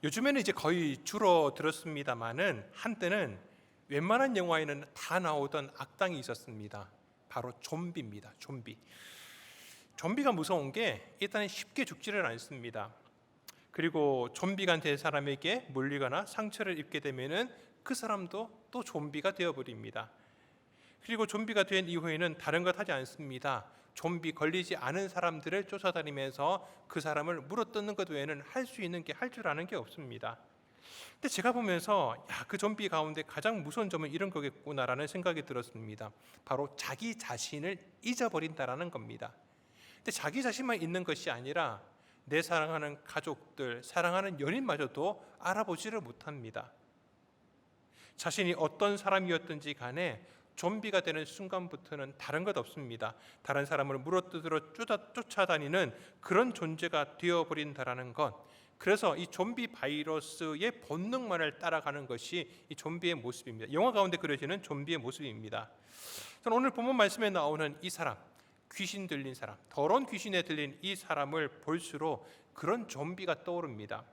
요즘에는 이제 거의 줄어들었습니다만은 한때는 웬만한 영화에는 다 나오던 악당이 있었습니다. 바로 좀비입니다. 좀비. 좀비가 무서운 게 일단은 쉽게 죽지를 않습니다. 그리고 좀비가 된 사람에게 물리거나 상처를 입게 되면은 그 사람도 또 좀비가 되어버립니다. 그리고 좀비가 된 이후에는 다른 것 하지 않습니다. 좀비 걸리지 않은 사람들을 쫓아다니면서 그 사람을 물어뜯는 것 외에는 할 수 있는 게 할 줄 아는 게 없습니다. 근데 제가 보면서 그 좀비 가운데 가장 무서운 점은 이런 거겠구나라는 생각이 들었습니다. 바로 자기 자신을 잊어버린다라는 겁니다. 근데 자기 자신만 있는 것이 아니라 내 사랑하는 가족들, 사랑하는 연인마저도 알아보지를 못합니다. 자신이 어떤 사람이었든지 간에 좀비가 되는 순간부터는 다른 것 없습니다. 다른 사람을 물어뜯으러 쫓아다니는 그런 존재가 되어버린다라는 것. 그래서 이 좀비 바이러스의 본능만을 따라가는 것이 이 좀비의 모습입니다. 영화 가운데 그려지는 좀비의 모습입니다. 저는 오늘 본문 말씀에 나오는 이 사람, 귀신 들린 사람, 더러운 귀신에 들린 이 사람을 볼수록 그런 좀비가 떠오릅니다.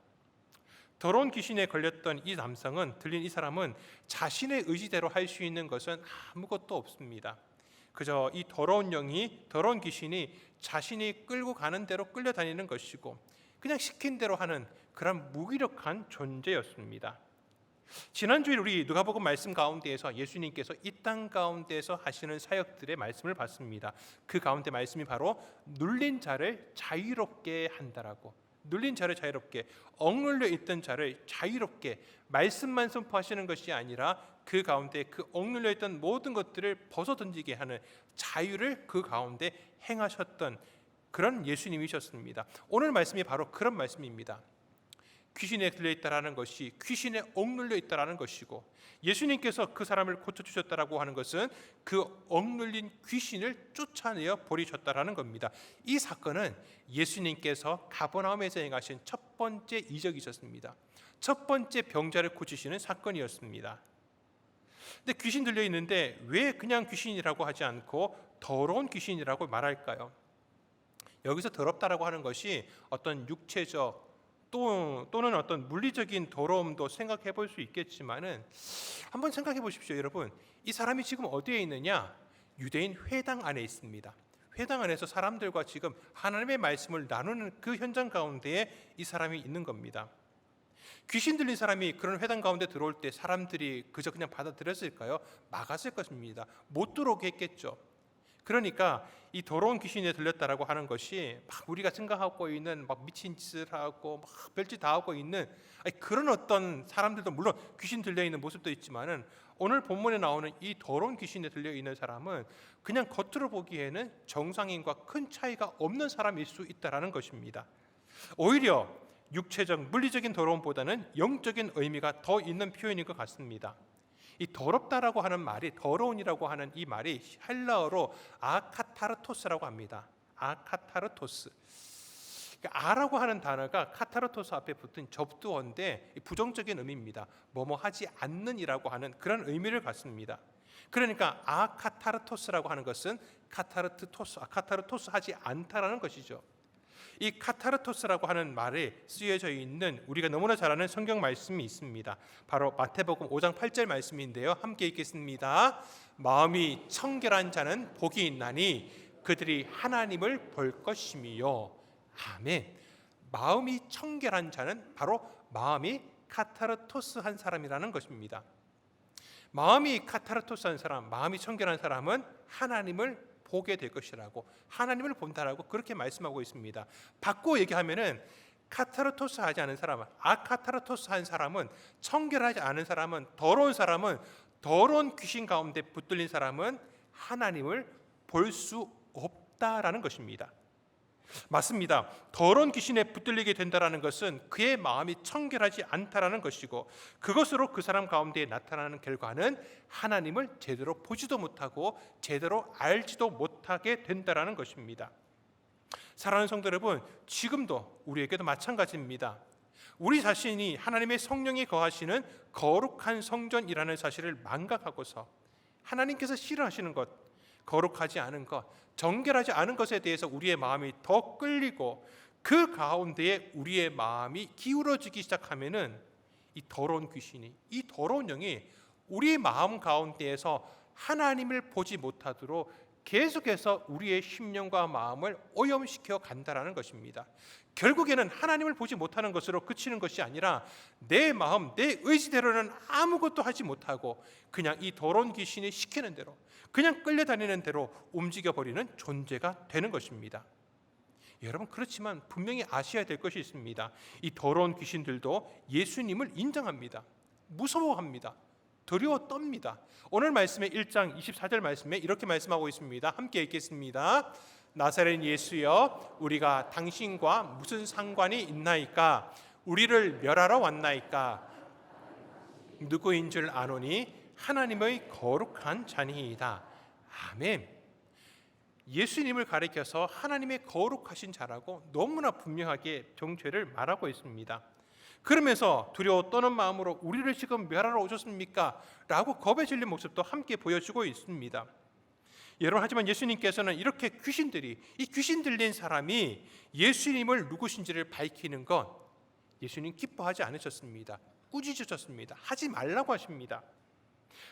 더러운 귀신에 걸렸던 이 남성은, 들린 이 사람은 자신의 의지대로 할 수 있는 것은 아무것도 없습니다. 그저 이 더러운 영이, 더러운 귀신이 자신이 끌고 가는 대로 끌려다니는 것이고 그냥 시킨 대로 하는 그런 무기력한 존재였습니다. 지난주에 우리 누가복음 말씀 가운데에서 예수님께서 이 땅 가운데에서 하시는 사역들의 말씀을 봤습니다. 그 가운데 말씀이 바로 눌린 자를 자유롭게 한다라고, 눌린 자를 자유롭게, 억눌려 있던 자를 자유롭게, 말씀만 선포하시는 것이 아니라 그 가운데 그 억눌려 있던 모든 것들을 벗어던지게 하는 자유를 그 가운데 행하셨던 그런 예수님이셨습니다. 오늘 말씀이 바로 그런 말씀입니다. 귀신에 들려있다라는 것이 귀신에 억눌려 있다라는 것이고, 예수님께서 그 사람을 고쳐주셨다라고 하는 것은 그 억눌린 귀신을 쫓아내어 버리셨다라는 겁니다. 이 사건은 예수님께서 가버나움에서 행하신 첫 번째 이적이셨습니다. 첫 번째 병자를 고치시는 사건이었습니다. 근데 귀신 들려 있는데 왜 그냥 귀신이라고 하지 않고 더러운 귀신이라고 말할까요? 여기서 더럽다라고 하는 것이 어떤 육체적 또는 어떤 물리적인 더러움도 생각해 볼 수 있겠지만은, 한번 생각해 보십시오. 여러분, 이 사람이 지금 어디에 있느냐? 유대인 회당 안에 있습니다. 회당 안에서 사람들과 지금 하나님의 말씀을 나누는 그 현장 가운데에 이 사람이 있는 겁니다. 귀신 들린 사람이 그런 회당 가운데 들어올 때 사람들이 그저 그냥 받아들였을까요? 막았을 것입니다. 못 들어오게 했겠죠. 그러니까 이 더러운 귀신에 들렸다라고 하는 것이 막 우리가 생각하고 있는 막 미친 짓을 하고 막 별짓 다 하고 있는 그런 어떤 사람들도 물론 귀신 들려 있는 모습도 있지만은, 오늘 본문에 나오는 이 더러운 귀신에 들려 있는 사람은 그냥 겉으로 보기에는 정상인과 큰 차이가 없는 사람일 수 있다라는 것입니다. 오히려 육체적 물리적인 더러움보다는 영적인 의미가 더 있는 표현인 것 같습니다. 이 더럽다라고 하는 말이, 더러운이라고 하는 이 말이 헬라어로 아카타르토스라고 합니다. 아카타르토스. 그러니까 아라고 하는 단어가 카타르토스 앞에 붙은 접두어인데 부정적인 의미입니다. 뭐뭐 하지 않는이라고 하는 그런 의미를 갖습니다. 그러니까 아카타르토스라고 하는 것은 카타르토스 하지 않다라는 것이죠. 이 카타르토스라고 하는 말에 쓰여져 있는 우리가 너무나 잘 아는 성경 말씀이 있습니다. 바로 마태복음 5장 8절 말씀인데요. 함께 읽겠습니다. 마음이 청결한 자는 복이 있나니 그들이 하나님을 볼 것이며. 아멘. 마음이 청결한 자는 바로 마음이 카타르토스한 사람이라는 것입니다. 마음이 카타르토스한 사람, 마음이 청결한 사람은 하나님을 보게 될 것이라고, 하나님을 본다라고 그렇게 말씀하고 있습니다. 바꾸어 얘기하면은 카타르토스 하지 않은 사람은, 아카타르토스 한 사람은, 청결하지 않은 사람은, 더러운 사람은, 더러운 귀신 가운데 붙들린 사람은 하나님을 볼 수 없다라는 것입니다. 맞습니다. 더러운 귀신에 붙들리게 된다라는 것은 그의 마음이 청결하지 않다라는 것이고, 그것으로 그 사람 가운데 나타나는 결과는 하나님을 제대로 보지도 못하고 제대로 알지도 못하게 된다라는 것입니다. 사랑하는 성도 여러분, 지금도 우리에게도 마찬가지입니다. 우리 자신이 하나님의 성령이 거하시는 거룩한 성전이라는 사실을 망각하고서 하나님께서 싫어하시는 것, 거룩하지 않은 것, 정결하지 않은 것에 대해서 우리의 마음이 더 끌리고 그 가운데에 우리의 마음이 기울어지기 시작하면은 이 더러운 귀신이, 이 더러운 영이 우리의 마음 가운데에서 하나님을 보지 못하도록 계속해서 우리의 심령과 마음을 오염시켜 간다라는 것입니다. 결국에는 하나님을 보지 못하는 것으로 그치는 것이 아니라 내 마음, 내 의지대로는 아무것도 하지 못하고 그냥 이 더러운 귀신이 시키는 대로, 그냥 끌려다니는 대로 움직여버리는 존재가 되는 것입니다. 여러분, 그렇지만 분명히 아셔야 될 것이 있습니다. 이 더러운 귀신들도 예수님을 인정합니다. 무서워합니다. 두려워 떱니다. 오늘 말씀의 1장 24절 말씀에 이렇게 말씀하고 있습니다. 함께 읽겠습니다. 나사렛 예수여, 우리가 당신과 무슨 상관이 있나이까? 우리를 멸하러 왔나이까? 누구인 줄 아노니 하나님의 거룩한 자니이다. 아멘. 예수님을 가리켜서 하나님의 거룩하신 자라고 너무나 분명하게 정죄를 말하고 있습니다. 그러면서 두려워 떠는 마음으로 우리를 지금 멸하러 오셨습니까? 라고 겁에 질린 모습도 함께 보여주고 있습니다. 여러분, 하지만 예수님께서는 이렇게 이 귀신 들린 사람이 예수님을 누구신지를 밝히는 건 예수님 기뻐하지 않으셨습니다. 꾸짖으셨습니다. 하지 말라고 하십니다.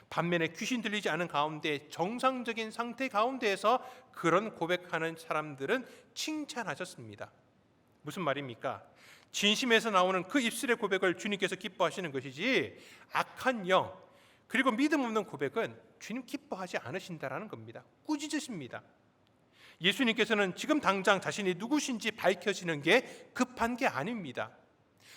반면에 귀신 들리지 않은 가운데 정상적인 상태 가운데에서 그런 고백하는 사람들은 칭찬하셨습니다. 무슨 말입니까? 진심에서 나오는 그 입술의 고백을 주님께서 기뻐하시는 것이지 악한 영 그리고 믿음 없는 고백은 주님 기뻐하지 않으신다라는 겁니다. 꾸짖으십니다. 예수님께서는 지금 당장 자신이 누구신지 밝혀지는 게 급한 게 아닙니다.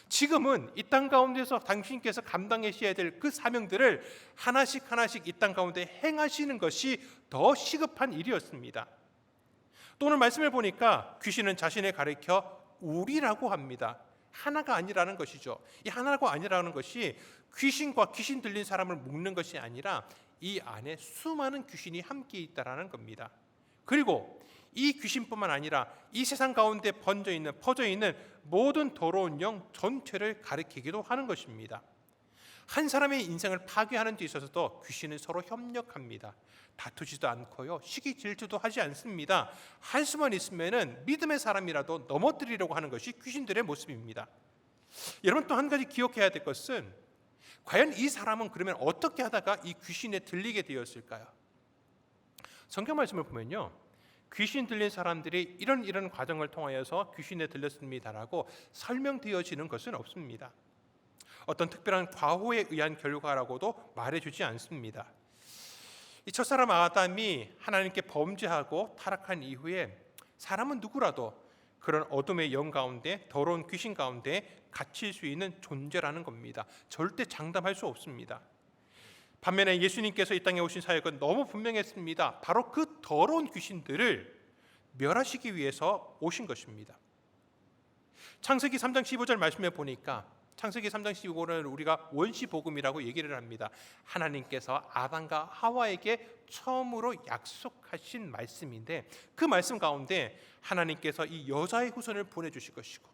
지금은 이 땅 가운데서 당신께서 감당하셔야 될 그 사명들을 하나씩 이 땅 가운데 행하시는 것이 더 시급한 일이었습니다. 또 오늘 말씀을 보니까 귀신은 자신을 가리켜 우리라고 합니다. 하나가 아니라는 것이죠. 이 하나가 아니라는 것이 귀신과 귀신 들린 사람을 묶는 것이 아니라 이 안에 수많은 귀신이 함께 있다라는 겁니다. 그리고 이 귀신뿐만 아니라 이 세상 가운데 퍼져 있는 모든 더러운 영 전체를 가리키기도 하는 것입니다. 한 사람의 인생을 파괴하는 데 있어서도 귀신은 서로 협력합니다. 다투지도 않고요, 시기 질투도 하지 않습니다. 할 수만 있으면은 믿음의 사람이라도 넘어뜨리려고 하는 것이 귀신들의 모습입니다. 여러분, 또 한 가지 기억해야 될 것은 과연 이 사람은 그러면 어떻게 하다가 이 귀신에 들리게 되었을까요? 성경 말씀을 보면요, 귀신 들린 사람들이 이런 과정을 통하여서 귀신에 들렸습니다라고 설명되어지는 것은 없습니다. 어떤 특별한 과오에 의한 결과라고도 말해주지 않습니다. 이 첫사람 아담이 하나님께 범죄하고 타락한 이후에 사람은 누구라도 그런 어둠의 영 가운데, 더러운 귀신 가운데 갇힐 수 있는 존재라는 겁니다. 절대 장담할 수 없습니다. 반면에 예수님께서 이 땅에 오신 사역은 너무 분명했습니다. 바로 그 더러운 귀신들을 멸하시기 위해서 오신 것입니다. 창세기 3장 15절 말씀에 보니까, 창세기 3장 15절은 우리가 원시복음이라고 얘기를 합니다. 하나님께서 아담과 하와에게 처음으로 약속하신 말씀인데, 그 말씀 가운데 하나님께서 이 여자의 후손을 보내주실 것이고,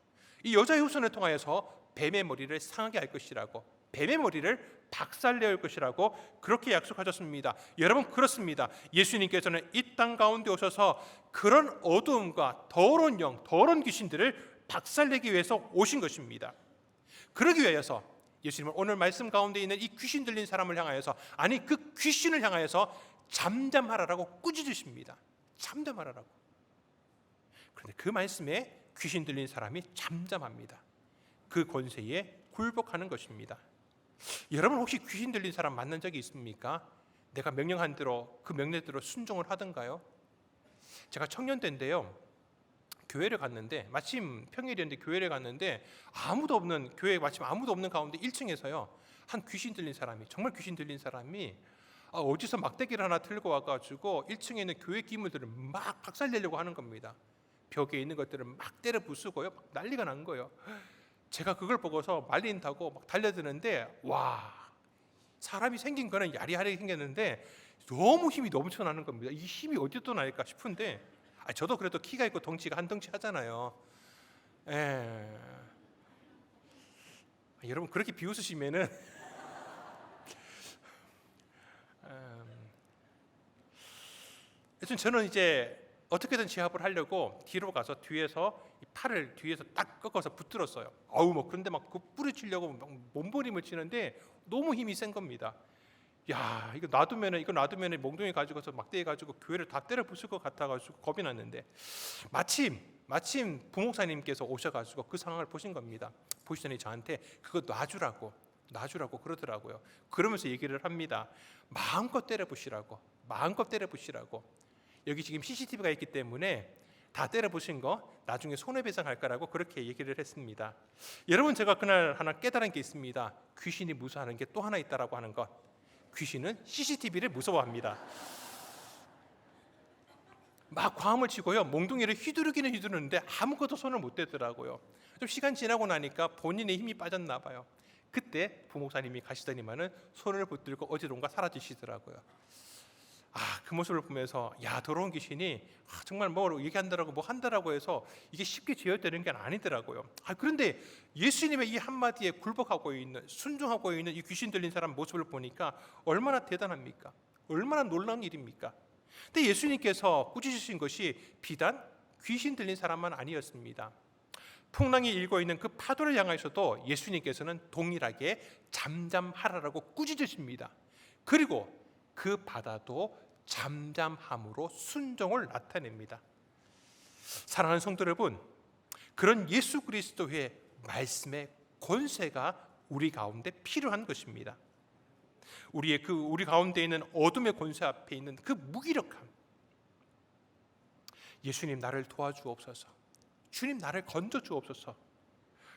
이 여자의 후손을 통하여서 뱀의 머리를 상하게 할 것이라고, 뱀의 머리를 박살내올 것이라고 그렇게 약속하셨습니다. 여러분, 그렇습니다. 예수님께서는 이 땅 가운데 오셔서 그런 어두움과 더러운 영, 더러운 귀신들을 박살내기 위해서 오신 것입니다. 그러기 위해서 예수님은 오늘 말씀 가운데 있는 이 귀신 들린 사람을 향하여서, 아니 그 귀신을 향하여서 잠잠하라라고 꾸짖으십니다. 잠잠하라라고. 그런데 그 말씀에 귀신 들린 사람이 잠잠합니다. 그 권세에 굴복하는 것입니다. 여러분, 혹시 귀신 들린 사람 만난 적이 있습니까? 내가 명령한 대로, 그 명령대로 순종을 하던가요? 제가 청년 때인데요, 교회를 갔는데, 마침 평일이었는데 교회를 갔는데 아무도 없는 교회에 마침 아무도 없는 가운데 1층에서요 한 귀신 들린 사람이, 정말 귀신 들린 사람이 어디서 막대기를 하나 들고 와가지고 1층에 있는 교회 기물들을 막 박살내려고 하는 겁니다. 벽에 있는 것들을 막 때려 부수고요, 막 난리가 난 거예요. 제가 그걸 보고서 말린다고 막 달려드는데, 와, 사람이 생긴 거는 야리야리 생겼는데 너무 힘이 넘쳐나는 겁니다. 이 힘이 어디서 날까 싶은데, 저도 그래도 키가 있고 덩치가 한 덩치 하잖아요. 여러분, 그렇게 비웃으시면은 저는 이제 어떻게든 제압을 하려고 뒤로 가서 뒤에서 이 팔을 뒤에서 딱 꺾어서 붙들었어요. 아우 뭐 그런데 막 그 뿌리치려고 막 몸부림을 치는데 너무 힘이 센 겁니다. 야 이거 놔두면은 몽둥이 가지고서 막대기 가지고 교회를 다 때려 부술 것 같아가지고 겁이 났는데 마침 부목사님께서 오셔가지고 그 상황을 보신 겁니다. 보시더니 저한테 그거 놔주라고 그러더라고요. 그러면서 얘기를 합니다. 마음껏 때려 부시라고. 여기 지금 CCTV가 있기 때문에 다 때려 부신 거 나중에 손해배상할 거라고 그렇게 얘기를 했습니다. 여러분 제가 그날 하나 깨달은 게 있습니다. 귀신이 무서워하는 게 또 하나 있다라고 하는 것. 귀신은 CCTV를 무서워합니다. 막 과음을 치고요, 몽둥이를 휘두르기는 휘두르는데 아무것도 손을 못 대더라고요. 좀 시간 지나고 나니까 본인의 힘이 빠졌나 봐요. 그때 부목사님이 가시더니만은 손을 붙들고 어디론가 사라지시더라고요. 그 모습을 보면서 야 더러운 귀신이 정말 뭐 얘기한다라고 뭐 한다라고 해서 이게 쉽게 제어되는 게 아니더라고요. 그런데 예수님의 이 한마디에 굴복하고 있는, 순종하고 있는 이 귀신 들린 사람 모습을 보니까 얼마나 대단합니까? 얼마나 놀라운 일입니까? 근데 예수님께서 꾸짖으신 것이 비단 귀신 들린 사람만 아니었습니다. 풍랑이 일고 있는 그 파도를 향하여서도 예수님께서는 동일하게 잠잠하라라고 꾸짖으십니다. 그리고 그 바다도 잠잠함으로 순종을 나타냅니다. 사랑하는 성도 여러분, 그런 예수 그리스도의 말씀의 권세가 우리 가운데 필요한 것입니다. 우리 가운데 있는 어둠의 권세 앞에 있는 그 무기력함, 예수님 나를 도와주옵소서, 주님 나를 건져 주옵소서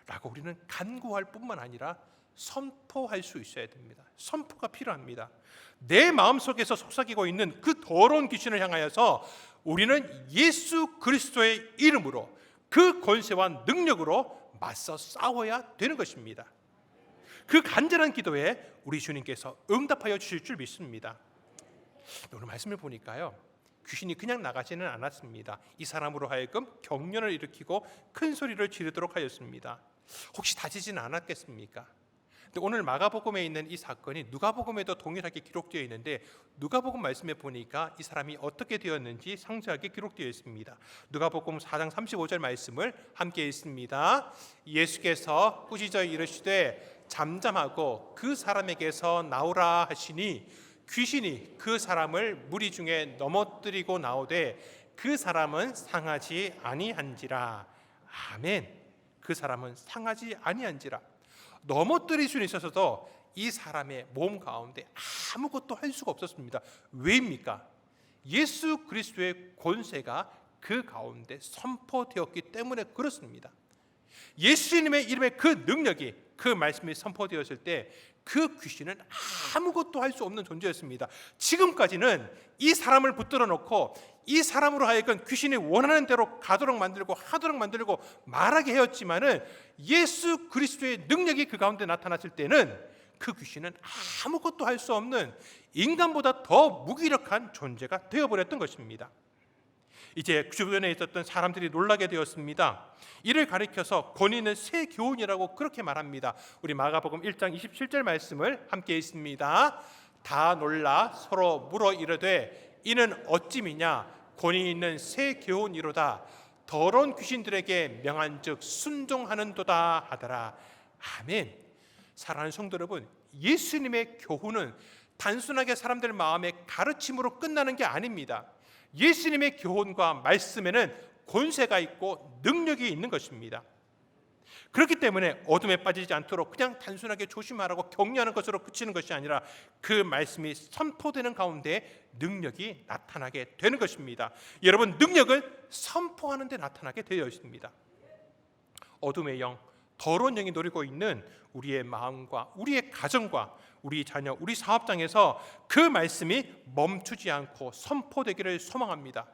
라고 우리는 간구할 뿐만 아니라 선포할 수 있어야 됩니다. 선포가 필요합니다. 내 마음속에서 속삭이고 있는 그 더러운 귀신을 향하여서 우리는 예수 그리스도의 이름으로 그 권세와 능력으로 맞서 싸워야 되는 것입니다. 그 간절한 기도에 우리 주님께서 응답하여 주실 줄 믿습니다. 오늘 말씀을 보니까요, 귀신이 그냥 나가지는 않았습니다. 이 사람으로 하여금 경련을 일으키고 큰 소리를 지르도록 하였습니다. 혹시 다치지는 않았겠습니까? 근데 오늘 마가복음에 있는 이 사건이 누가복음에도 동일하게 기록되어 있는데 누가복음 말씀에 보니까 이 사람이 어떻게 되었는지 상세하게 기록되어 있습니다. 누가복음 4장 35절 말씀을 함께 읽습니다. 예수께서 꾸짖어 이르시되 잠잠하고 그 사람에게서 나오라 하시니 귀신이 그 사람을 무리 중에 넘어뜨리고 나오되 그 사람은 상하지 아니한지라. 아멘. 그 사람은 상하지 아니한지라. 넘어뜨릴 수는 있어서도 이 사람의 몸 가운데 아무것도 할 수가 없었습니다. 왜입니까? 예수 그리스도의 권세가 그 가운데 선포되었기 때문에 그렇습니다. 예수님의 이름의 그 능력이, 그 말씀이 선포되었을 때 그 귀신은 아무것도 할 수 없는 존재였습니다. 지금까지는 이 사람을 붙들어 놓고 이 사람으로 하여금 귀신이 원하는 대로 가도록 만들고 하도록 만들고 말하게 하였지만은 예수 그리스도의 능력이 그 가운데 나타났을 때는 그 귀신은 아무것도 할 수 없는 인간보다 더 무기력한 존재가 되어버렸던 것입니다. 이제 주변에 있었던 사람들이 놀라게 되었습니다. 이를 가리켜서 권위 있는 새 교훈이라고 그렇게 말합니다. 우리 마가복음 1장 27절 말씀을 함께 읽습니다. 다 놀라 서로 물어 이르되 이는 어찌미냐 권위 있는 새 교훈이로다. 더러운 귀신들에게 명한즉 순종하는도다 하더라. 아멘. 사랑하는 성도 여러분, 예수님의 교훈은 단순하게 사람들 마음의 가르침으로 끝나는 게 아닙니다. 예수님의 교훈과 말씀에는 권세가 있고 능력이 있는 것입니다. 그렇기 때문에 어둠에 빠지지 않도록 그냥 단순하게 조심하라고 격려하는 것으로 그치는 것이 아니라 그 말씀이 선포되는 가운데 능력이 나타나게 되는 것입니다. 여러분, 능력은 선포하는 데 나타나게 되어 있습니다. 어둠의 영, 더러운 영이 노리고 있는 우리의 마음과 우리의 가정과 우리 자녀, 우리 사업장에서 그 말씀이 멈추지 않고 선포되기를 소망합니다.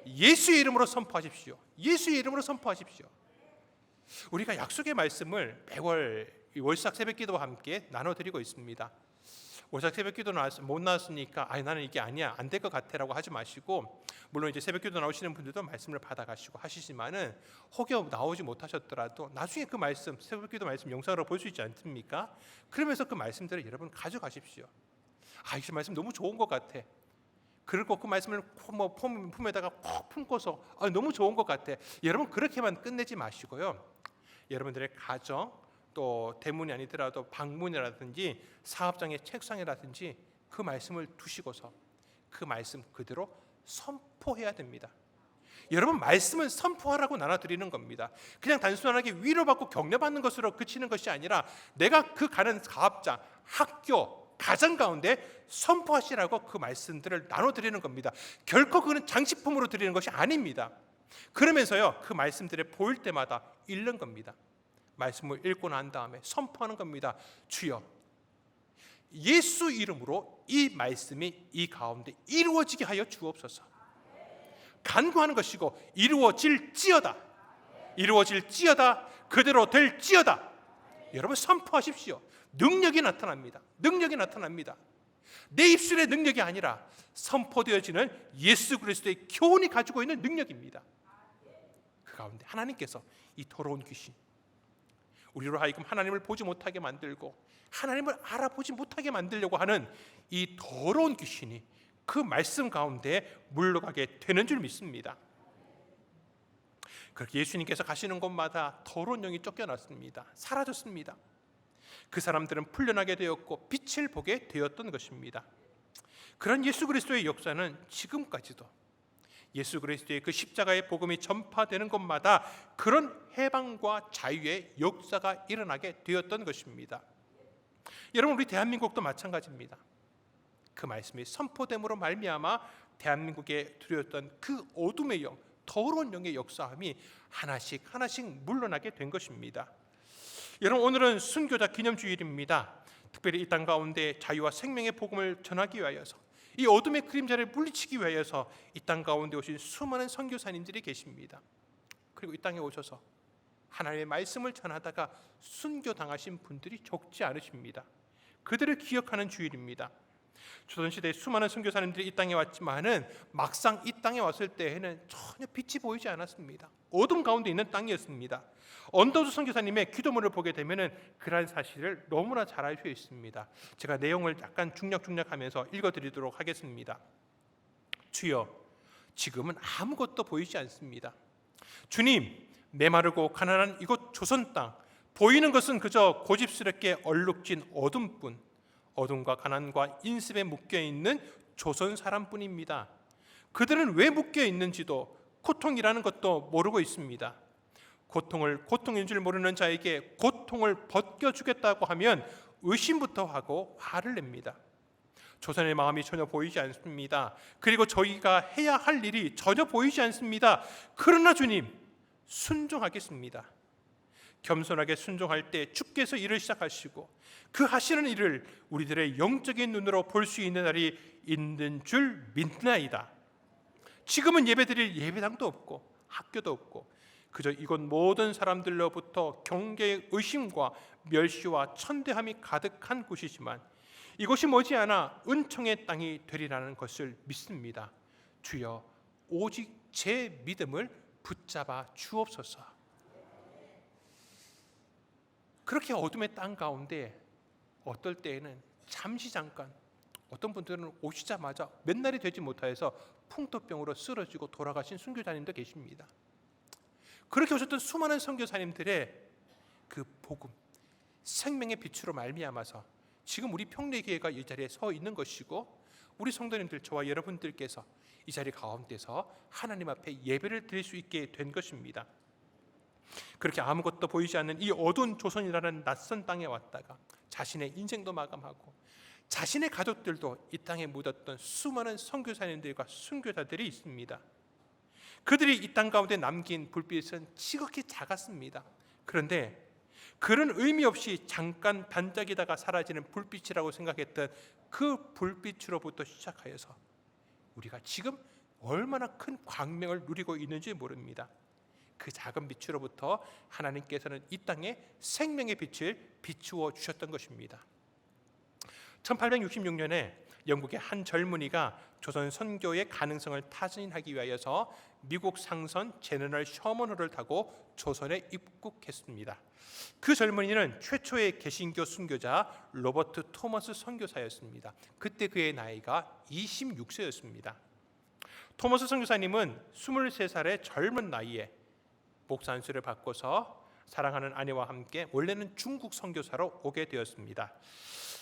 예수의 이름으로 선포하십시오. 예수의 이름으로 선포하십시오. 우리가 약속의 말씀을 매월 월삭 새벽기도와 함께 나눠드리고 있습니다. 월삭 새벽기도 못 나왔으니까 나는 이게 아니야, 안 될 것 같아라고 하지 마시고, 물론 이제 새벽기도 나오시는 분들도 말씀을 받아가시고 하시지만은 혹여 나오지 못하셨더라도 나중에 그 말씀, 새벽기도 말씀 영상으로 볼 수 있지 않습니까? 그러면서 그 말씀들을 여러분 가져가십시오. 이 말씀 너무 좋은 것 같아. 그리고 그 말씀을 품에다가 콕 품고서 너무 좋은 것 같아. 여러분 그렇게만 끝내지 마시고요. 여러분들의 가정 또 대문이 아니더라도 방문이라든지 사업장의 책상이라든지 그 말씀을 두시고서 그 말씀 그대로 선포해야 됩니다. 여러분 말씀은 선포하라고 나눠드리는 겁니다. 그냥 단순하게 위로받고 격려받는 것으로 그치는 것이 아니라 내가 그 가는 사업장, 학교, 가정 가운데 선포하시라고 그 말씀들을 나눠드리는 겁니다. 결코 그는 장식품으로 드리는 것이 아닙니다. 그러면서요 그 말씀들을 보일 때마다 읽는 겁니다. 말씀을 읽고 난 다음에 선포하는 겁니다. 주여 예수 이름으로 이 말씀이 이 가운데 이루어지게 하여 주옵소서. 간구하는 것이고 이루어질지어다. 이루어질지어다. 그대로 될지어다. 여러분 선포하십시오. 능력이 나타납니다. 능력이 나타납니다. 내 입술의 능력이 아니라 선포되어지는 예수 그리스도의 교훈이 가지고 있는 능력입니다. 그 가운데 하나님께서 이 더러운 귀신, 우리로 하여금 하나님을 보지 못하게 만들고 하나님을 알아보지 못하게 만들려고 하는 이 더러운 귀신이 그 말씀 가운데 물러가게 되는 줄 믿습니다. 그렇게 예수님께서 가시는 곳마다 더러운 영이 쫓겨났습니다. 사라졌습니다. 그 사람들은 풀려나게 되었고 빛을 보게 되었던 것입니다. 그런 예수 그리스도의 역사는 지금까지도 예수 그리스도의 그 십자가의 복음이 전파되는 곳마다 그런 해방과 자유의 역사가 일어나게 되었던 것입니다. 여러분 우리 대한민국도 마찬가지입니다. 그 말씀이 선포됨으로 말미암아 대한민국에 들여왔던 그 어둠의 영, 더러운 영의 역사함이 하나씩 물러나게 된 것입니다. 여러분 오늘은 순교자 기념주일입니다. 특별히 이 땅 가운데 자유와 생명의 복음을 전하기 위하여서 이 어둠의 그림자를 물리치기 위하여서 이 땅 가운데 오신 수많은 선교사님들이 계십니다. 그리고 이 땅에 오셔서 하나님의 말씀을 전하다가 순교당하신 분들이 적지 않으십니다. 그들을 기억하는 주일입니다. 조선시대에 수많은 선교사님들이 이 땅에 왔지만은 막상 이 땅에 왔을 때에는 전혀 빛이 보이지 않았습니다. 어둠 가운데 있는 땅이었습니다. 언더우드 선교사님의 기도문을 보게 되면은 그러한 사실을 너무나 잘 알 수 있습니다. 제가 내용을 약간 중략하면서 읽어드리도록 하겠습니다. 주여, 지금은 아무것도 보이지 않습니다. 주님, 메마르고 가난한 이곳 조선 땅, 보이는 것은 그저 고집스럽게 얼룩진 어둠뿐, 어둠과 가난과 인습에 묶여있는 조선 사람뿐입니다. 그들은 왜 묶여있는지도 고통이라는 것도 모르고 있습니다. 고통을 고통인 줄 모르는 자에게 고통을 벗겨주겠다고 하면 의심부터 하고 화를 냅니다. 조선의 마음이 전혀 보이지 않습니다. 그리고 저희가 해야 할 일이 전혀 보이지 않습니다. 그러나 주님, 순종하겠습니다. 겸손하게 순종할 때 주께서 일을 시작하시고 그 하시는 일을 우리들의 영적인 눈으로 볼 수 있는 날이 있는 줄 믿나이다. 지금은 예배드릴 예배당도 없고 학교도 없고 그저 이곳 모든 사람들로부터 경계의 의심과 멸시와 천대함이 가득한 곳이지만 이곳이 머지않아 은총의 땅이 되리라는 것을 믿습니다. 주여, 오직 제 믿음을 붙잡아 주옵소서. 그렇게 어둠의 땅 가운데 어떨 때에는 잠시 잠깐, 어떤 분들은 오시자마자 몇 날이 되지 못하여서 풍토병으로 쓰러지고 돌아가신 순교자님도 계십니다. 그렇게 오셨던 수많은 선교사님들의 그 복음, 생명의 빛으로 말미암아서 지금 우리 평내교회가 이 자리에 서 있는 것이고 우리 성도님들, 저와 여러분들께서 이 자리 가운데서 하나님 앞에 예배를 드릴 수 있게 된 것입니다. 그렇게 아무것도 보이지 않는 이 어두운 조선이라는 낯선 땅에 왔다가 자신의 인생도 마감하고 자신의 가족들도 이 땅에 묻었던 수많은 선교사님들과 순교자들이 있습니다. 그들이 이 땅 가운데 남긴 불빛은 지극히 작았습니다. 그런데 그런 의미 없이 잠깐 반짝이다가 사라지는 불빛이라고 생각했던 그 불빛으로부터 시작하여서 우리가 지금 얼마나 큰 광명을 누리고 있는지 모릅니다. 그 작은 빛으로부터 하나님께서는 이 땅에 생명의 빛을 비추어 주셨던 것입니다. 1866년에 영국의 한 젊은이가 조선 선교의 가능성을 타진하기 위하여서 미국 상선 제너럴 셔먼호를 타고 조선에 입국했습니다. 그 젊은이는 최초의 개신교 순교자 로버트 토머스 선교사였습니다. 그때 그의 나이가 26세였습니다. 토머스 선교사님은 23살의 젊은 나이에 목사 안수를 받고서 사랑하는 아내와 함께 원래는 중국 선교사로 오게 되었습니다.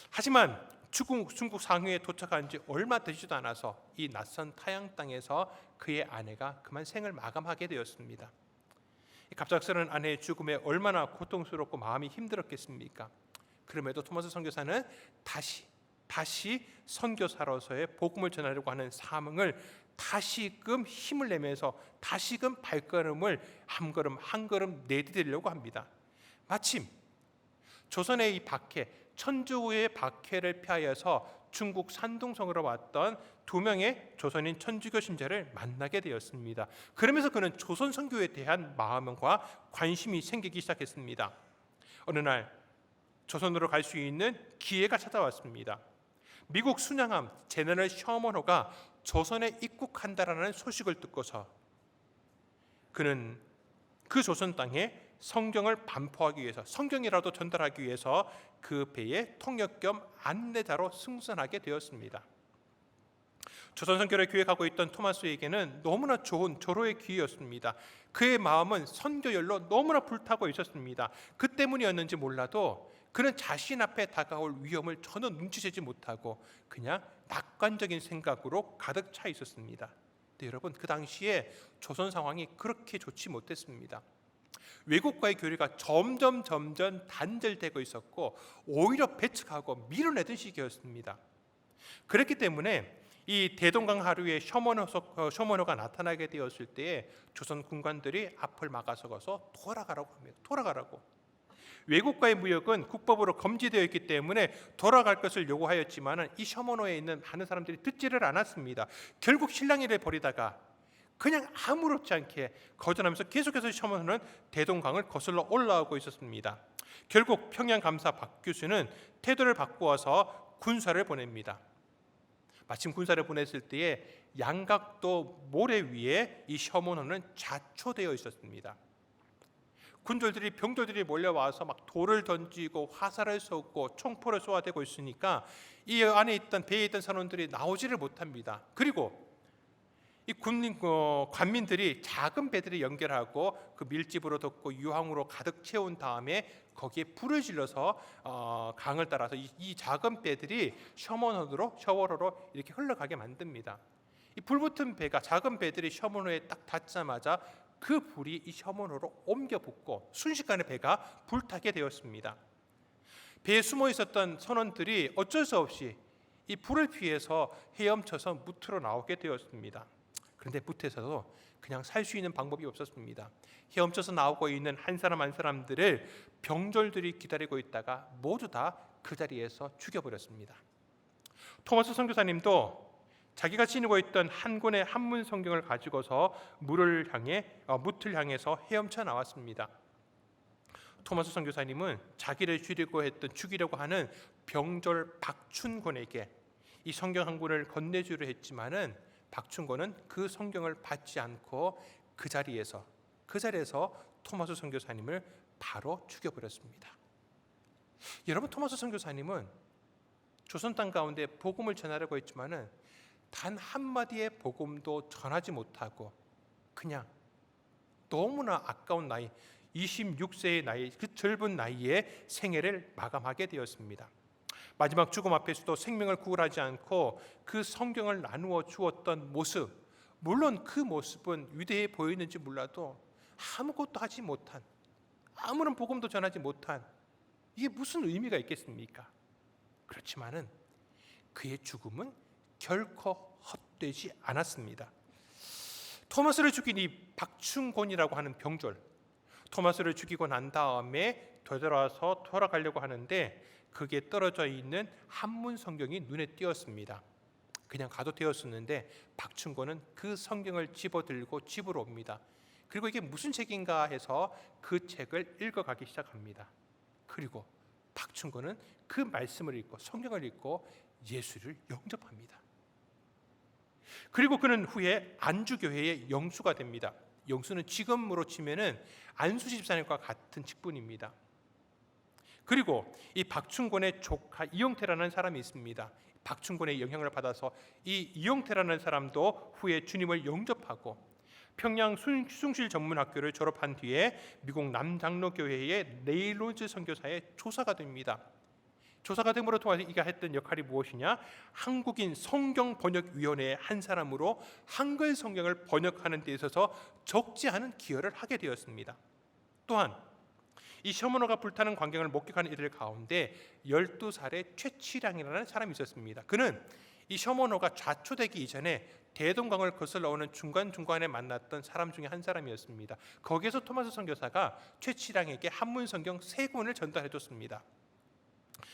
하지만 중국 상해에 도착한 지 얼마 되지도 않아서 이 낯선 타양 땅에서 그의 아내가 그만 생을 마감하게 되었습니다. 갑작스러운 아내의 죽음에 얼마나 고통스럽고 마음이 힘들었겠습니까? 그럼에도 토마스 선교사는 다시 선교사로서의 복음을 전하려고 하는 사명을 다시금 힘을 내면서 다시금 발걸음을 한 걸음 한 걸음 내디디려고 합니다. 마침 조선의 이 박해, 천주의 박해를 피하여서 중국 산둥성으로 왔던 2명의 조선인 천주교 신자를 만나게 되었습니다. 그러면서 그는 조선 선교에 대한 마음과 관심이 생기기 시작했습니다. 어느 날 조선으로 갈 수 있는 기회가 찾아왔습니다. 미국 순양함 제너럴 셔먼호가 조선에 입국한다라는 소식을 듣고서 그는 그 조선 땅에 성경을 반포하기 위해서, 성경이라도 전달하기 위해서 그 배의 통역 겸 안내자로 승선하게 되었습니다. 조선 선교를 기획하고 있던 토마스에게는 너무나 좋은 조로의 기회였습니다. 그의 마음은 선교열로 너무나 불타고 있었습니다. 그 때문이었는지 몰라도 그는 자신 앞에 다가올 위험을 전혀 눈치채지 못하고 그냥 낙관적인 생각으로 가득 차 있었습니다. 네, 여러분, 그 당시에 조선 상황이 그렇게 좋지 못했습니다. 외국과의 교류가 점점 단절되고 있었고 오히려 배척하고 밀어내던 시기였습니다. 그렇기 때문에 이 대동강 하류에 셔먼호가 나타나게 되었을 때에 조선 군관들이 앞을 막아서서 돌아가라고 합니다. 돌아가라고. 외국과의 무역은 국법으로 금지되어 있기 때문에 돌아갈 것을 요구하였지만 이 셔먼호에 있는 많은 사람들이 듣지를 않았습니다. 결국 실랑이를 벌이다가 그냥 아무렇지 않게 거절하면서 계속해서 셔먼호는 대동강을 거슬러 올라오고 있었습니다. 결국 평양 감사 박 교수는 태도를 바꾸어서 군사를 보냅니다. 마침 군사를 보냈을 때에 양각도 모래 위에 이 셔먼호는 자초되어 있었습니다. 병졸들이 몰려와서 막 돌을 던지고 화살을 쏘고 총포를 쏘아대고 있으니까 이 안에 있던 배에 있던 선원들이 나오지를 못합니다. 그리고 이 관민들이 작은 배들을 연결하고 그 밀집으로 덮고 유황으로 가득 채운 다음에 거기에 불을 질러서 강을 따라서 이 작은 배들이 셔먼호로 이렇게 흘러가게 만듭니다. 이 불붙은 배가, 작은 배들이 셔먼호에 딱 닿자마자 그 불이 이 셔먼호로 옮겨 붙고 순식간에 배가 불타게 되었습니다. 배에 숨어 있었던 선원들이 어쩔 수 없이 이 불을 피해서 헤엄쳐서 무트로 나오게 되었습니다. 그런데 무트에서도 그냥 살 수 있는 방법이 없었습니다. 헤엄쳐서 나오고 있는 한 사람 한 사람들을 병졸들이 기다리고 있다가 모두 다 그 자리에서 죽여버렸습니다. 토마스 선교사님도 자기가 지니고 있던 한 권의 한문 성경을 가지고서 무트를 향해서 헤엄쳐 나왔습니다. 토마스 선교사님은 자기를 죽이려고 하는 병졸 박춘곤에게 이 성경 한 권을 건네주려 했지만은 박춘곤은 그 성경을 받지 않고 그 자리에서 토마스 선교사님을 바로 죽여버렸습니다. 여러분, 토마스 선교사님은 조선 땅 가운데 복음을 전하려고 했지만은 단 한마디의 복음도 전하지 못하고 그냥 너무나 아까운 나이, 26세의 나이, 그 젊은 나이에 생애를 마감하게 되었습니다. 마지막 죽음 앞에서도 생명을 구걸하지 않고 그 성경을 나누어 주었던 모습, 물론 그 모습은 위대해 보이는지 몰라도 아무것도 하지 못한, 아무런 복음도 전하지 못한, 이게 무슨 의미가 있겠습니까? 그렇지만은 그의 죽음은 결코 헛되지 않았습니다. 토마스를 죽인 이 박춘곤이라고 하는 병졸, 토마스를 죽이고 난 다음에 되돌아서 돌아가려고 하는데 그게 떨어져 있는 한문 성경이 눈에 띄었습니다. 그냥 가도 되었었는데 박춘곤은 그 성경을 집어들고 집으로 옵니다. 그리고 이게 무슨 책인가 해서 그 책을 읽어가기 시작합니다. 그리고 박춘곤은 그 말씀을 읽고 성경을 읽고 예수를 영접합니다. 그리고 그는 후에 안주교회의 영수가 됩니다. 영수는 지금으로 치면은 안수 집사님과 같은 직분입니다. 그리고 이 박충곤의 조카 이용태라는 사람이 있습니다. 박충곤의 영향을 받아서 이 이용태라는 사람도 후에 주님을 영접하고 평양 숭실 전문학교를 졸업한 뒤에 미국 남장로교회의 레이로즈 선교사의 조사가 됩니다. 조사가 됨으로 통해서 이가 했던 역할이 무엇이냐? 한국인 성경번역위원회의 한 사람으로 한글 성경을 번역하는 데 있어서 적지 않은 기여를 하게 되었습니다. 또한 이 셔먼호가 불타는 광경을 목격하는 이들 가운데 12살의 최치량이라는 사람이 있었습니다. 그는 이 셔먼호가 좌초되기 이전에 대동강을 거슬러 오는 중간중간에 만났던 사람 중에 한 사람이었습니다. 거기에서 토마스 선교사가 최치량에게 한문 성경 3권을 전달해 줬습니다.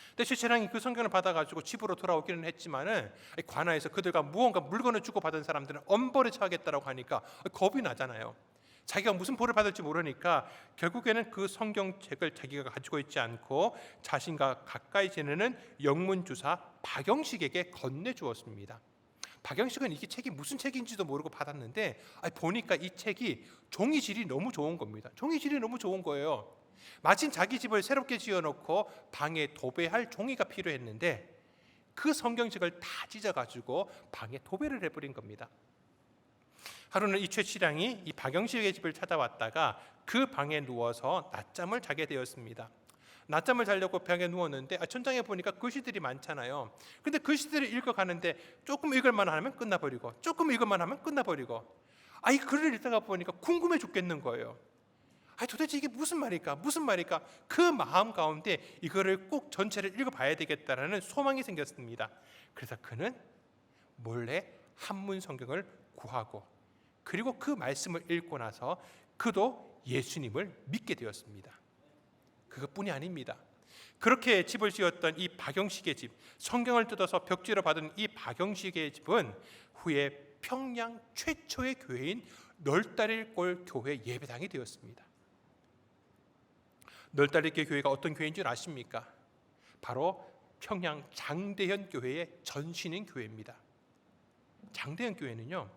근데 최치량이 그 성경을 받아가지고 집으로 돌아오기는 했지만은 관아에서 그들과 무언가 물건을 주고받은 사람들은 엄벌에 처하겠다라고 하니까 겁이 나잖아요. 자기가 무슨 벌을 받을지 모르니까 결국에는 그 성경책을 자기가 가지고 있지 않고 자신과 가까이 지내는 영문주사 박영식에게 건네주었습니다. 박영식은 이게 책이 무슨 책인지도 모르고 받았는데 보니까 이 책이 종이질이 너무 좋은 겁니다. 종이질이 너무 좋은 거예요. 마침 자기 집을 새롭게 지어놓고 방에 도배할 종이가 필요했는데 그 성경책을 다 찢어가지고 방에 도배를 해버린 겁니다. 하루는 이 최치량이 이 박영식의 집을 찾아왔다가 그 방에 누워서 낮잠을 자게 되었습니다. 낮잠을 자려고 벽에 누웠는데 천장에 보니까 글씨들이 많잖아요. 근데 글씨들을 읽어가는데 조금 읽을만 하면 끝나버리고 조금 읽을만 하면 끝나버리고 이 글을 읽다가 보니까 궁금해 죽겠는 거예요. 도대체 이게 무슨 말일까? 그 마음 가운데 이거를 꼭 전체를 읽어봐야 되겠다라는 소망이 생겼습니다. 그래서 그는 몰래 한문 성경을 구하고 그리고 그 말씀을 읽고 나서 그도 예수님을 믿게 되었습니다. 그것뿐이 아닙니다. 그렇게 집을 지었던 이 박영식의 집, 성경을 뜯어서 벽지로 받은 이 박영식의 집은 후에 평양 최초의 교회인 널다릴골 교회 예배당이 되었습니다. 널다릴골 교회가 어떤 교회인 줄 아십니까? 바로 평양 장대현 교회의 전신인 교회입니다. 장대현 교회는요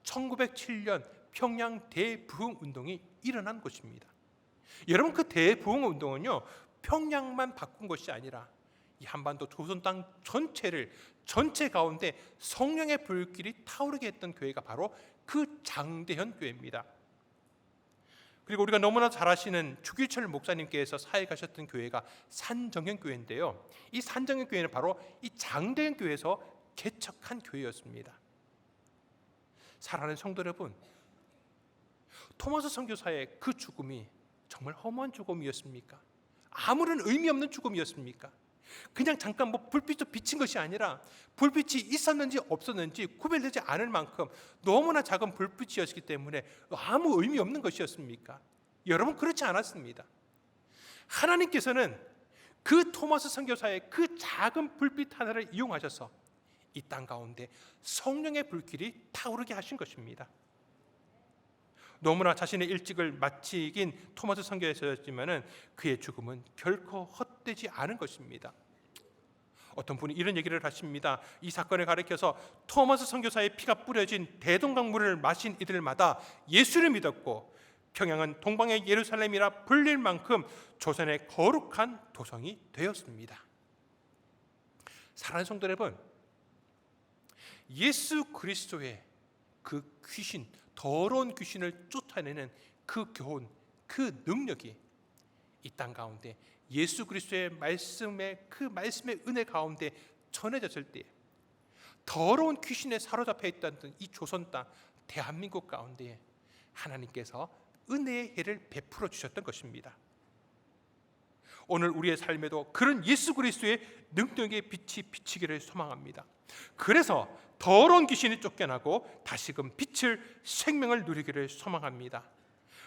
1907년 평양 대부흥 운동이 일어난 곳입니다. 여러분 그 대부흥 운동은요 평양만 바꾼 것이 아니라 이 한반도 조선 땅 전체 가운데 성령의 불길이 타오르게 했던 교회가 바로 그 장대현 교회입니다. 그리고 우리가 너무나 잘 아시는 주기철 목사님께서 사역하셨던 교회가 산정현 교회인데요. 이 산정현 교회는 바로 이 장대현 교회에서 개척한 교회였습니다. 사랑하는 성도 여러분, 토마스 선교사의 그 죽음이 정말 허무한 죽음이었습니까? 아무런 의미 없는 죽음이었습니까? 그냥 잠깐 불빛도 비친 것이 아니라 불빛이 있었는지 없었는지 구별되지 않을 만큼 너무나 작은 불빛이었기 때문에 아무 의미 없는 것이었습니까? 여러분 그렇지 않았습니다. 하나님께서는 그 토마스 선교사의 그 작은 불빛 하나를 이용하셔서 이 땅 가운데 성령의 불길이 타오르게 하신 것입니다. 너무나 자신의 일찍을 마치긴 토마스 선교사였지만은 그의 죽음은 결코 헛되지 않은 것입니다. 어떤 분이 이런 얘기를 하십니다. 이 사건을 가리켜서 토마스 선교사의 피가 뿌려진 대동강물을 마신 이들마다 예수를 믿었고 평양은 동방의 예루살렘이라 불릴 만큼 조선의 거룩한 도성이 되었습니다. 사랑하는 성도 여러분, 예수 그리스도의 그 귀신, 더러운 귀신을 쫓아내는 그 교훈, 그 능력이 이 땅 가운데 예수 그리스도의 말씀의 그 말씀의 은혜 가운데 전해졌을 때 더러운 귀신에 사로잡혀 있던 이 조선 땅 대한민국 가운데 하나님께서 은혜의 해를 베풀어 주셨던 것입니다. 오늘 우리의 삶에도 그런 예수 그리스도의 능력의 빛이 비치기를 소망합니다. 그래서 더러운 귀신이 쫓겨나고 다시금 빛을 생명을 누리기를 소망합니다.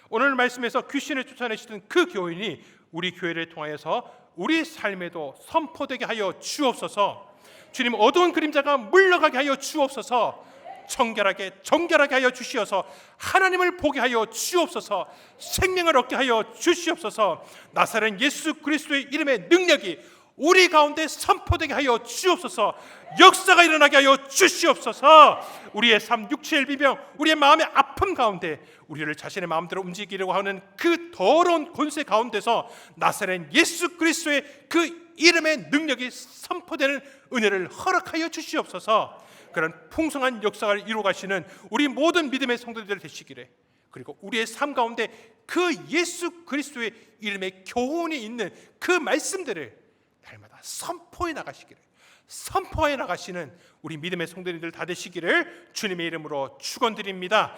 오늘 말씀에서 귀신을 쫓아내시던 그 교인이 우리 교회를 통하여서 우리 삶에도 선포되게 하여 주옵소서. 주님, 어두운 그림자가 물러가게 하여 주옵소서. 정결하게 하여 주시어서 하나님을 보게 하여 주옵소서. 생명을 얻게 하여 주시옵소서. 나사렛 예수 그리스도의 이름의 능력이 우리 가운데 선포되게 하여 주옵소서. 역사가 일어나게 하여 주시옵소서. 우리의 삶, 육체의 비병, 우리의 마음의 아픔 가운데 우리를 자신의 마음대로 움직이려고 하는 그 더러운 권세 가운데서 나사렛 예수 그리스도의 그 이름의 능력이 선포되는 은혜를 허락하여 주시옵소서. 그런 풍성한 역사를 이루어 가시는 우리 모든 믿음의 성도들 되시기를, 그리고 우리의 삶 가운데 그 예수 그리스도의 이름의 교훈이 있는 그 말씀들을 날마다 선포해 나가시기를, 선포해 나가시는 우리 믿음의 성도님들 다 되시기를 주님의 이름으로 축원드립니다.